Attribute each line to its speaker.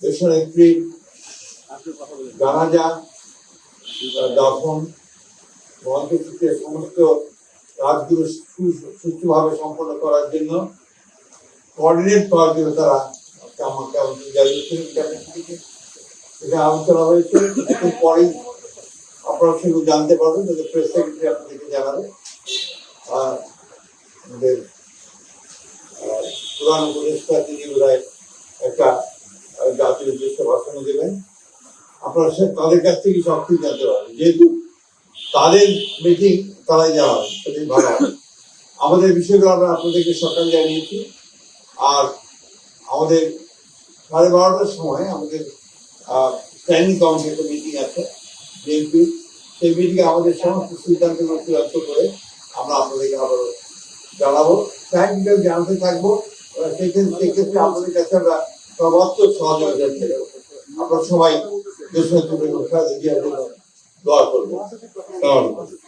Speaker 1: দেশনেত্রী জানাজা, দাফন, মহান্তির সমস্ত কাজগুলো সুষ্ঠুভাবে সম্পন্ন করার জন্য কোঅর্ডিনেট করার জন্য তারা আমাকে এটা আলোচনা হয়েছে। একটু পরেই আপনারা সেগুলো জানতে পারবেন, তাদের প্রেস সেক্রেটারি আপনাদেরকে জানাবে। আর আমাদের প্রধান উপদেষ্টা তিনি বোধহয় একটা জাতীয় উদ্দেশ্যে ভাষণ দেবেন। আপনারা তাদের কাছ থেকে সব কিছু জানতে পারবেন, যেহেতু তাদের মিটিং তারাই জানাবেন, সেটাই ভালো হবে। আমাদের বিষয়গুলো আমরা আপনাদেরকে সকালে জানিয়েছি। আর আমাদের 12:30টার সময় আমাদের স্ট্যান্ডিং কমিটির একটা মিটিং আছে বিএনপি, সেই মিটিংয়ে আমাদের সমস্ত সিদ্ধান্তগুলো চূড়ান্ত করে আমরা আপনাদেরকে আবার জানাবো, টাইমটাও জানতে থাকবো। সেক্ষেত্রে আপনাদের কাছে আমরা সর্বাত্মক সহযোগিতা চাইব। আপনারা সবাই দেশের জন্য দোয়া করবো।